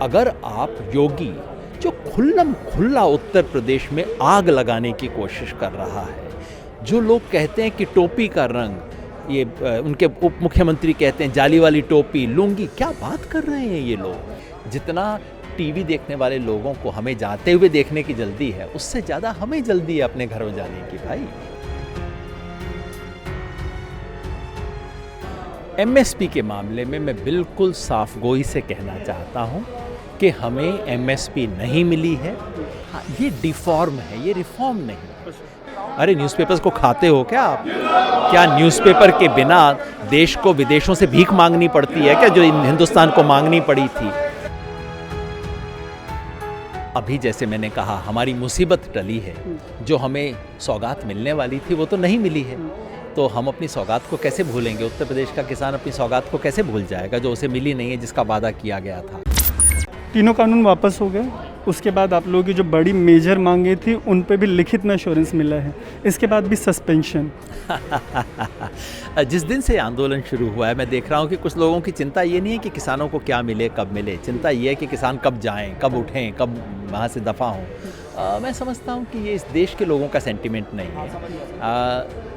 अगर आप योगी जो खुल्लम खुल्ला उत्तर प्रदेश में आग लगाने की कोशिश कर रहा है, जो लोग कहते हैं कि टोपी का रंग, ये उनके उप मुख्यमंत्री कहते हैं जाली वाली टोपी, लुंगी, क्या बात कर रहे हैं ये लोग। जितना टीवी देखने वाले लोगों को हमें जाते हुए देखने की जल्दी है, उससे ज़्यादा हमें जल्दी है अपने घरों जाने की भाई। एमएसपी के मामले में मैं बिल्कुल साफगोई से कहना चाहता हूँ कि हमें एमएसपी नहीं मिली है। हाँ, ये डिफॉर्म है, ये रिफॉर्म नहीं। अरे न्यूज़पेपर्स को खाते हो क्या आप? क्या न्यूज़पेपर के बिना देश को विदेशों से भीख मांगनी पड़ती है क्या, जो हिंदुस्तान को मांगनी पड़ी थी? अभी जैसे मैंने कहा, हमारी मुसीबत टली है। जो हमें सौगात मिलने वाली थी वो तो नहीं मिली है, तो हम अपनी सौगात को कैसे भूलेंगे? उत्तर प्रदेश का किसान अपनी सौगात को कैसे भूल जाएगा जो उसे मिली नहीं है, जिसका वादा किया गया था। तीनों कानून वापस हो गए। उसके बाद आप लोगों की जो बड़ी मेजर मांगे थी उन पे भी लिखित में एश्योरेंस मिला है। इसके बाद भी सस्पेंशन। जिस दिन से आंदोलन शुरू हुआ है, मैं देख रहा हूँ कि कुछ लोगों की चिंता ये नहीं है कि किसानों को क्या मिले, कब मिले। चिंता ये है कि किसान कब जाएं, कब उठें, कब वहाँ से दफ़ा हों। मैं समझता हूँ कि ये इस देश के लोगों का सेंटिमेंट नहीं है।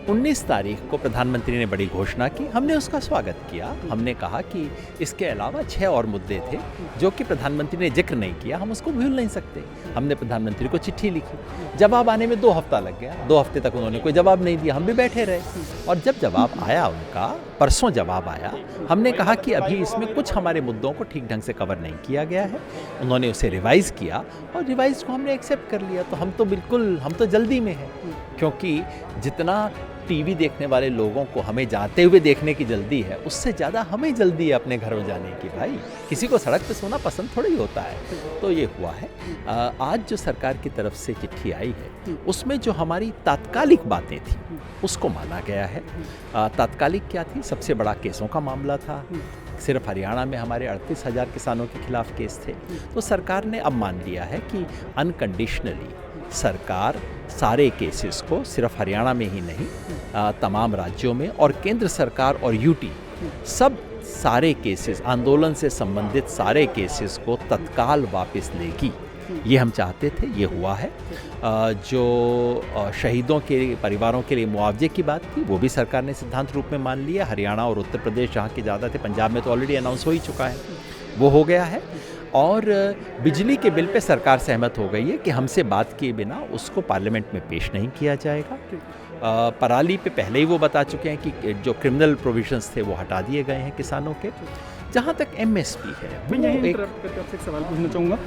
19 तारीख को प्रधानमंत्री ने बड़ी घोषणा की, हमने उसका स्वागत किया। हमने कहा कि इसके अलावा 6 और मुद्दे थे जो कि प्रधानमंत्री ने जिक्र नहीं किया, हम उसको भूल नहीं सकते। हमने प्रधानमंत्री को चिट्ठी लिखी, जवाब आने में 2 हफ्ता लग गया। 2 हफ्ते तक उन्होंने कोई जवाब नहीं दिया, हम भी बैठे रहे। और जब जवाब आया उनका, परसों जवाब आया, हमने कहा कि अभी इसमें कुछ हमारे मुद्दों को ठीक ढंग से कवर नहीं किया गया है। उन्होंने उसे रिवाइज़ किया और रिवाइज़ को हमने एक्सेप्ट कर लिया। तो हम तो जल्दी में हैं, क्योंकि जितना टीवी देखने वाले लोगों को हमें जाते हुए देखने की जल्दी है, उससे ज़्यादा हमें जल्दी है अपने घरों जाने की भाई। किसी को सड़क पे सोना पसंद थोड़ी होता है। तो ये हुआ है। आज जो सरकार की तरफ से चिट्ठी आई है, उसमें जो हमारी तात्कालिक बातें थी उसको माना गया है। तात्कालिक क्या थी? सबसे बड़ा केसों का मामला था। सिर्फ हरियाणा में हमारे 38,000 किसानों के खिलाफ केस थे। तो सरकार ने अब मान लिया है कि अनकंडीशनली सरकार सारे केसेस को सिर्फ हरियाणा में ही नहीं, तमाम राज्यों में, और केंद्र सरकार और यूटी सब सारे केसेस, आंदोलन से संबंधित सारे केसेस को तत्काल वापस लेगी। ये हम चाहते थे, ये हुआ है। जो शहीदों के परिवारों के लिए मुआवजे की बात थी, वो भी सरकार ने सिद्धांत रूप में मान लिया। हरियाणा और उत्तर प्रदेश जहाँ के ज़्यादा थे, पंजाब में तो ऑलरेडी अनाउंस हो ही चुका है, वो हो गया है। और बिजली के बिल पे सरकार सहमत हो गई है कि हमसे बात किए बिना उसको पार्लियामेंट में पेश नहीं किया जाएगा। पराली पे पहले ही वो बता चुके हैं कि जो क्रिमिनल प्रोविजंस थे वो हटा दिए गए हैं किसानों के। जहाँ तक एमएसपी है, मैं यही आपसे एक सवाल पूछना चाहूँगा।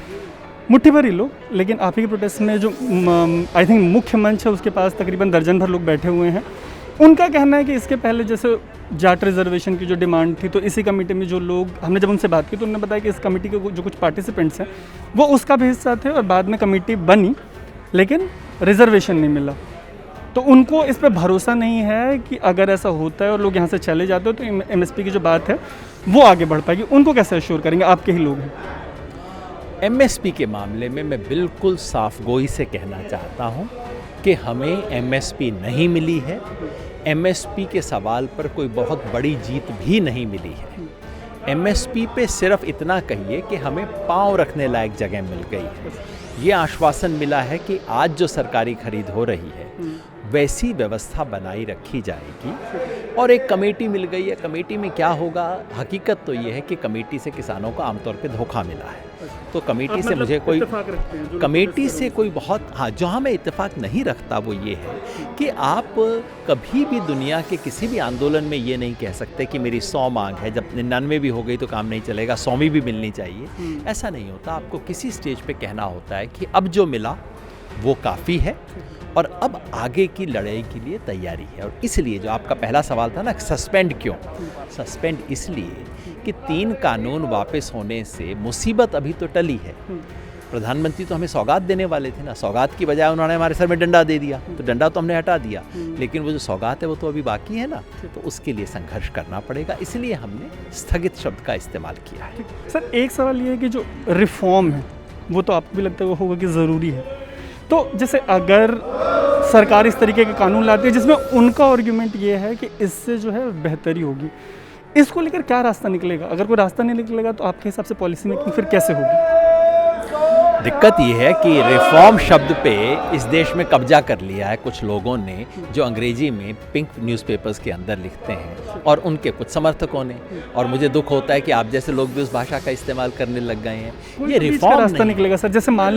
मुट्ठी भर ही लोग, लेकिन आप ही के प्रोटेस्ट में जो आई थिंक मुख्य मंच है उसके पास तकरीबन दर्जन भर लोग बैठे हुए हैं। उनका कहना है कि इसके पहले जैसे जाट रिजर्वेशन की जो डिमांड थी, तो इसी कमेटी में जो लोग, हमने जब उनसे बात की तो उन्होंने बताया कि इस कमेटी के जो कुछ पार्टिसिपेंट्स हैं वो उसका भी हिस्सा थे और बाद में कमेटी बनी लेकिन रिजर्वेशन नहीं मिला। तो उनको इस पर भरोसा नहीं है कि अगर ऐसा होता है और लोग यहाँ से चले जाते हो तो एमएसपी की जो बात है वो आगे बढ़ पाएगी। उनको कैसे अश्योर करेंगे? आपके ही लोग हैं। एमएसपी के मामले में मैं बिल्कुल साफगोई से कहना चाहता हूँ कि हमें एमएसपी नहीं मिली है। एमएसपी के सवाल पर कोई बहुत बड़ी जीत भी नहीं मिली है। एमएसपी पे सिर्फ इतना कहिए कि हमें पाँव रखने लायक जगह मिल गई है। ये आश्वासन मिला है कि आज जो सरकारी खरीद हो रही है वैसी व्यवस्था बनाई रखी जाएगी, और एक कमेटी मिल गई है। कमेटी में क्या होगा? हकीकत तो ये है कि कमेटी से किसानों को आमतौर पे धोखा मिला है। तो कमेटी से मुझे कोई कमेटी से कोई बहुत, हाँ, जहाँ मैं इत्तेफाक नहीं रखता वो ये है कि आप कभी भी दुनिया के किसी भी आंदोलन में ये नहीं कह सकते कि मेरी 100 मांग है, जब 99 भी हो गई तो काम नहीं चलेगा, 100वीं भी मिलनी चाहिए। ऐसा नहीं होता। आपको किसी स्टेज पे कहना होता है कि अब जो मिला वो काफ़ी है और अब आगे की लड़ाई के लिए तैयारी है। और इसलिए जो आपका पहला सवाल था ना, सस्पेंड क्यों? सस्पेंड इसलिए कि 3 कानून वापस होने से मुसीबत अभी तो टली है। प्रधानमंत्री तो हमें सौगात देने वाले थे ना, सौगात की बजाय उन्होंने हमारे सर में डंडा दे दिया, तो डंडा तो हमने हटा दिया, लेकिन वो जो सौगात है वो तो अभी बाकी है ना, तो उसके लिए संघर्ष करना पड़ेगा। इसलिए हमने स्थगित शब्द का इस्तेमाल किया है। सर, एक सवाल ये है कि जो रिफॉर्म है वो तो आपको भी लगता है वो होगा कि ज़रूरी है, तो जैसे अगर सरकार इस तरीके के कानून लाती है जिसमें उनका आर्ग्यूमेंट ये है कि इससे जो है बेहतरी होगी, इसको लेकर क्या रास्ता निकलेगा? अगर कोई रास्ता नहीं निकलेगा तो आपके हिसाब से पॉलिसी मेकिंग फिर कैसे होगी? दिक्कत ये है कि रिफॉर्म शब्द पे इस देश में कब्जा कर लिया है कुछ लोगों ने, जो अंग्रेजी में पिंक न्यूज़पेपर्स के अंदर लिखते हैं, और उनके कुछ समर्थकों ने। और मुझे दुख होता है कि आप जैसे लोग भी उस भाषा का इस्तेमाल करने लग गए हैं। ये रिफॉर्म रास्ता निकलेगा सर? जैसे मान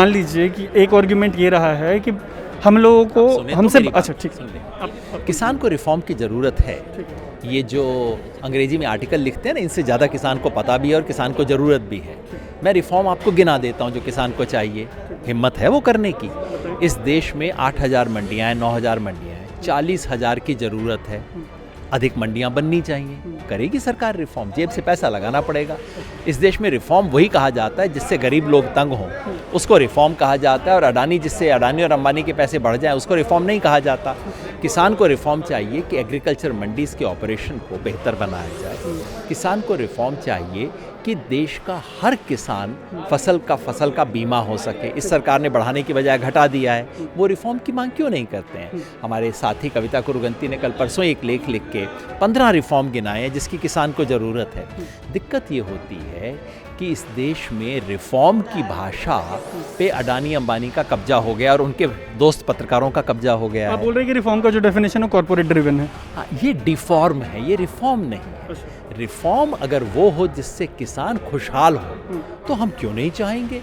लीजिए कि एक आर्गुमेंट ये रहा है कि हम लोगों को हमसे अच्छा ठीक है, किसान को रिफॉर्म की ज़रूरत है। ये जो अंग्रेजी में आर्टिकल लिखते हैं ना, इनसे ज़्यादा किसान को पता भी है और किसान को ज़रूरत भी है। मैं रिफॉर्म आपको गिना देता हूँ जो किसान को चाहिए, हिम्मत है वो करने की। इस देश में 8,000 मंडियाँ हैं, 9,000 मंडियाँ हैं, 40,000 की ज़रूरत है। अधिक मंडियाँ बननी चाहिए। करेगी सरकार रिफॉर्म, जेब से पैसा लगाना पड़ेगा। इस देश में रिफॉर्म वही कहा जाता है जिससे गरीब लोग तंग हों, उसको रिफॉर्म कहा जाता है। और जिससे अडानी और अंबानी के पैसे बढ़ जाएं, उसको रिफॉर्म नहीं कहा जाता। किसान को रिफॉर्म चाहिए कि एग्रीकल्चर मंडीज़ के ऑपरेशन को बेहतर बनाया जाए। किसान को रिफॉर्म चाहिए कि देश का हर किसान फसल का बीमा हो सके। इस सरकार ने बढ़ाने की बजाय घटा दिया है। वो रिफॉर्म की मांग क्यों नहीं करते हैं? हमारे साथी कविता कुरुगंती ने कल परसों एक लेख लिख के 15 रिफॉर्म गिनाए हैं जिसकी किसान को ज़रूरत है। दिक्कत ये होती है कि इस देश में रिफॉर्म की भाषा पे अडानी अंबानी का कब्जा हो गया और उनके दोस्त पत्रकारों का कब्जा हो गया है। आप बोल रहे हैं कि रिफॉर्म का जो डेफिनेशन है कॉर्पोरेट ड्रिवन है। हाँ, ये डिफॉर्म है, ये रिफॉर्म नहीं है। रिफॉर्म अगर वो हो जिससे किसान खुशहाल हो तो हम क्यों नहीं चाहेंगे।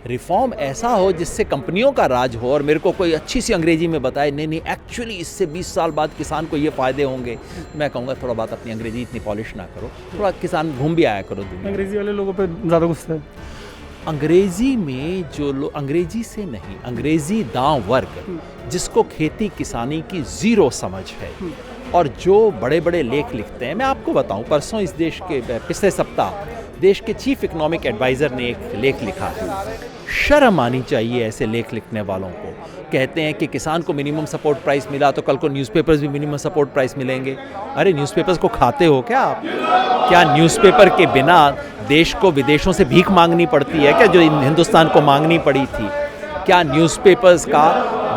रिफॉर्म ऐसा हो जिससे कंपनियों का राज हो और मेरे को कोई अच्छी सी अंग्रेजी में बताए नहीं एक्चुअली इससे 20 साल बाद किसान को ये फ़ायदे होंगे। मैं कहूँगा थोड़ा बात अपनी अंग्रेजी इतनी पॉलिश ना करो, थोड़ा किसान घूम भी आया करो दुनिया। अंग्रेजी वाले लोगों पे ज़्यादा गुस्सा है। अंग्रेजी में जो लोग, अंग्रेजी से नहीं, अंग्रेजी दांव वर्ग जिसको खेती किसानी की ज़ीरो समझ है और जो बड़े बड़े लेख लिखते हैं। मैं आपको बताऊं, परसों इस देश के पिछले सप्ताह देश के चीफ इकोनॉमिक एडवाइज़र ने एक लेख लिखा है। शर्म आनी चाहिए ऐसे लेख लिखने वालों को। कहते हैं कि किसान को मिनिमम सपोर्ट प्राइस मिला तो कल को न्यूज़पेपर्स भी मिनिमम सपोर्ट प्राइस मिलेंगे। अरे न्यूज़पेपर्स को खाते हो क्या आप? क्या न्यूज़पेपर के बिना देश को विदेशों से भीख मांगनी पड़ती है क्या, जो हिंदुस्तान को मांगनी पड़ी थी? क्या न्यूज़पेपर्स का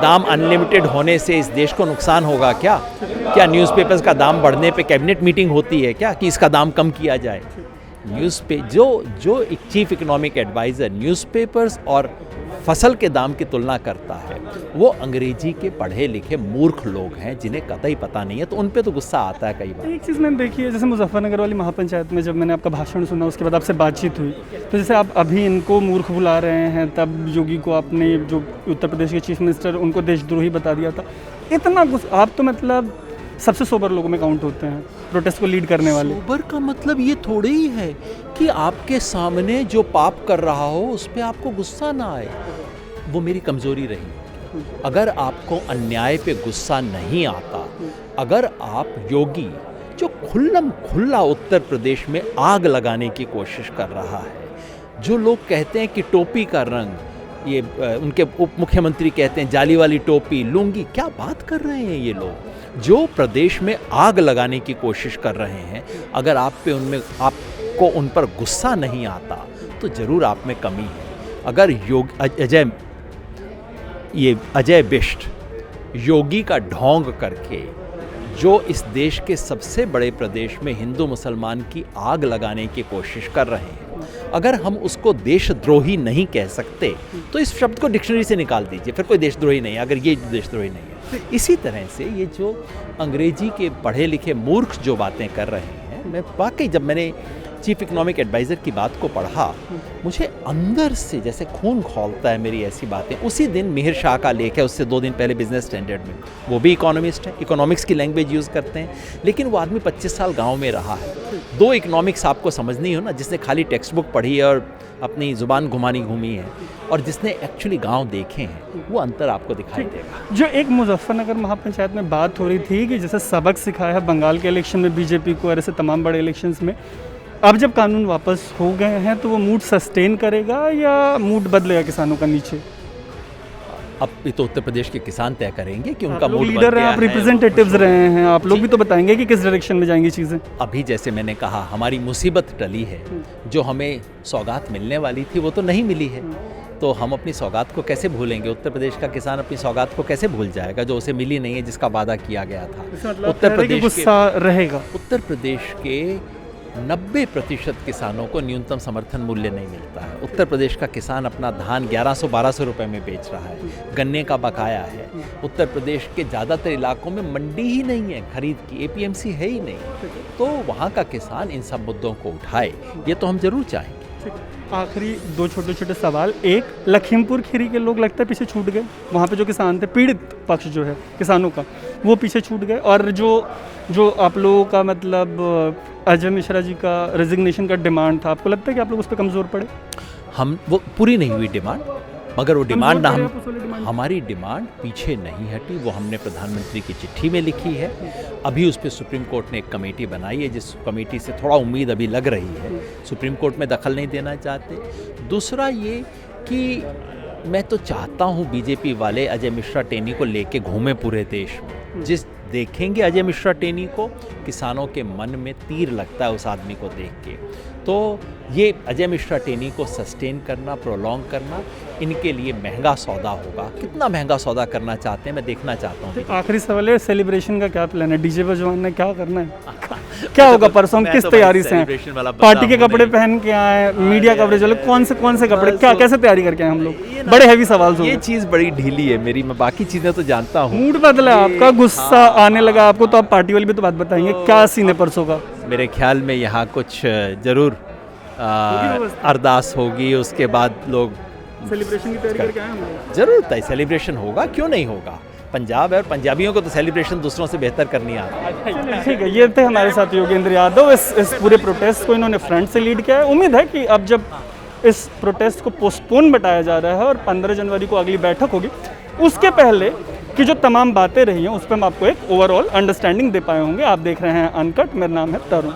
दाम अनलिमिटेड होने से इस देश को नुकसान होगा क्या? क्या न्यूज़पेपर्स का दाम बढ़ने पे कैबिनेट मीटिंग होती है क्या कि इसका दाम कम किया जाए? जो एक चीफ इकोनॉमिक एडवाइज़र न्यूज़पेपर्स और फसल के दाम की तुलना करता है, वो अंग्रेजी के पढ़े लिखे मूर्ख लोग हैं जिन्हें कतई पता नहीं है। तो उन पे तो गुस्सा आता है कई बार। एक चीज़ मैंने देखी है, जैसे मुजफ्फरनगर वाली महापंचायत में जब मैंने आपका भाषण सुना उसके बाद आपसे बातचीत हुई, तो जैसे आप अभी इनको मूर्ख बुला रहे हैं, तब योगी को आपने, जो उत्तर प्रदेश के चीफ मिनिस्टर, उनको देशद्रोही बता दिया था। इतना गुस्सा, आप तो मतलब सबसे सोबर लोगों में काउंट होते हैं प्रोटेस्ट को लीड करने वाले। सोबर का मतलब ये थोड़ी ही है कि आपके सामने जो पाप कर रहा हो उस पर आपको गुस्सा ना आए। वो मेरी कमज़ोरी रही। अगर आपको अन्याय पे गुस्सा नहीं आता, अगर आप योगी जो खुल्लम खुल्ला उत्तर प्रदेश में आग लगाने की कोशिश कर रहा है, जो लोग कहते हैं कि टोपी का रंग, ये उनके उप मुख्यमंत्री कहते हैं जाली वाली टोपी, लुंगी, क्या बात कर रहे हैं ये लोग, जो प्रदेश में आग लगाने की कोशिश कर रहे हैं। अगर आपको उन पर गुस्सा नहीं आता तो ज़रूर आप में कमी है। अगर अजय बिष्ट योगी का ढोंग करके जो इस देश के सबसे बड़े प्रदेश में हिंदू मुसलमान की आग लगाने की कोशिश कर रहे हैं, अगर हम उसको देशद्रोही नहीं कह सकते तो इस शब्द को डिक्शनरी से निकाल दीजिए, फिर कोई देशद्रोही नहीं है। अगर ये देशद्रोही नहीं है, इसी तरह से ये जो अंग्रेजी के पढ़े लिखे मूर्ख जो बातें कर रहे हैं, मैं वाकई जब मैंने चीफ इकोनॉमिक एडवाइज़र की बात को पढ़ा, मुझे अंदर से जैसे खून खौलता है मेरी ऐसी बातें। उसी दिन मिहिर शाह का लेख है, उससे 2 दिन पहले बिजनेस स्टैंडर्ड में, वो भी इकोनॉमिस्ट है, इकोनॉमिक्स की लैंग्वेज यूज़ करते हैं, लेकिन वो आदमी 25 साल गांव में रहा है। 2 इकोनॉमिक्स आपको समझनी हो ना, जिसने खाली टेक्स्ट बुक पढ़ी है और अपनी ज़ुबान घुमी है, और जिसने एक्चुअली गांव देखे हैं, वो अंतर आपको दिखाई देगा। जो एक मुजफ्फरनगर महापंचायत में बात हो रही थी कि जैसे सबक सिखाया है बंगाल के इलेक्शन में बीजेपी को और ऐसे तमाम बड़े इलेक्शंस में, अब जब कानून वापस हो गए हैं तो वो मूड सस्टेन करेगा या मूड बदलेगा किसानों का नीचे? अब ये तो उत्तर प्रदेश के किसान तय करेंगे कि उनका मूड लीडर हैं, आप रिप्रेजेंटेटिव्स रहे हैं, आप लोग भी तो बताएंगे कि किस डायरेक्शन में जाएंगी चीज़ें। अभी जैसे मैंने कहा, हमारी मुसीबत टली है, जो हमें सौगात मिलने वाली थी वो तो नहीं मिली है। तो हम अपनी सौगात को कैसे भूलेंगे? उत्तर प्रदेश का किसान अपनी सौगात को कैसे भूल जाएगा जो उसे मिली नहीं है, जिसका वादा किया गया था? उत्तर प्रदेश के 90% किसानों को न्यूनतम समर्थन मूल्य नहीं मिलता है। उत्तर प्रदेश का किसान अपना धान 1100-1200 रुपए में बेच रहा है, गन्ने का बकाया है। उत्तर प्रदेश के ज़्यादातर इलाकों में मंडी ही नहीं है खरीद की, APMC है ही नहीं। तो वहाँ का किसान इन सब मुद्दों को उठाए, ये तो हम जरूर चाहेंगे। आखिरी 2 छोटे सवाल। एक, लखीमपुर खीरी के लोग लगता है पीछे छूट गए, वहाँ पे जो किसान थे, पीड़ित पक्ष जो है किसानों का, वो पीछे छूट गए। और जो आप लोगों का मतलब अजय मिश्रा जी का रेजिग्नेशन का डिमांड था, आपको लगता है कि आप लोग उस पर कमज़ोर पड़े? हम वो पूरी नहीं हुई डिमांड, मगर वो डिमांड ना हमारी डिमांड पीछे नहीं हटी। वो हमने प्रधानमंत्री की चिट्ठी में लिखी है। अभी उस पर सुप्रीम कोर्ट ने एक कमेटी बनाई है, जिस कमेटी से थोड़ा उम्मीद अभी लग रही है। सुप्रीम कोर्ट में दखल नहीं देना चाहते। दूसरा ये कि मैं तो चाहता हूँ बीजेपी वाले अजय मिश्रा टेनी को लेके घूमे पूरे देश में। जिस देखेंगे अजय मिश्रा टेनी को, किसानों के मन में तीर लगता है उस आदमी को देख के। तो ये अजय मिश्रा टेनी को सस्टेन करना, प्रोलॉन्ग करना, इनके लिए महंगा सौदा होगा। कितना महंगा सौदा करना चाहते हैं, मैं देखना चाहता हूँ। आखिरी सवाल है, सेलिब्रेशन का क्या प्लान है? डीजे बजवाना क्या करना है? क्या होगा परसों? किस तैयारी से हैं? पार्टी के कपड़े पहन के आए, मीडिया कवरेज वाले कौन से कपड़े, क्या कैसे तैयारी करके आए हम लोग? बड़े हैवी सवाल। ये चीज़ बड़ी ढीली है मेरी, मैं बाकी चीज़ें तो जानता हूँ। मूड बदला आपका, गुस्सा आने लगा आपको, तो आप पार्टी वाली भी तो बात बताएंगे। क्या सीन है परसों का? मेरे ख्याल में यहाँ कुछ जरूर अरदास होगी, उसके बाद लोग सेलिब्रेशन की तैयारी करके आए हम लोग। जरूर तय सेलिब्रेशन होगा, क्यों नहीं होगा। पंजाब है और पंजाबियों को तो सेलिब्रेशन दूसरों से बेहतर करनी आता है। ठीक है, ये थे हमारे साथ योगेंद्र यादव। इस पूरे प्रोटेस्ट को इन्होंने फ्रंट से लीड किया है। उम्मीद है कि अब जब इस प्रोटेस्ट को पोस्टपोन बताया जा रहा है और 15 जनवरी को अगली बैठक होगी, उसके पहले की जो तमाम बातें रही हैं उस पर हम आपको एक ओवरऑल अंडरस्टैंडिंग दे पाए होंगे। आप देख रहे हैं अनकट, मेरा नाम है तरुण।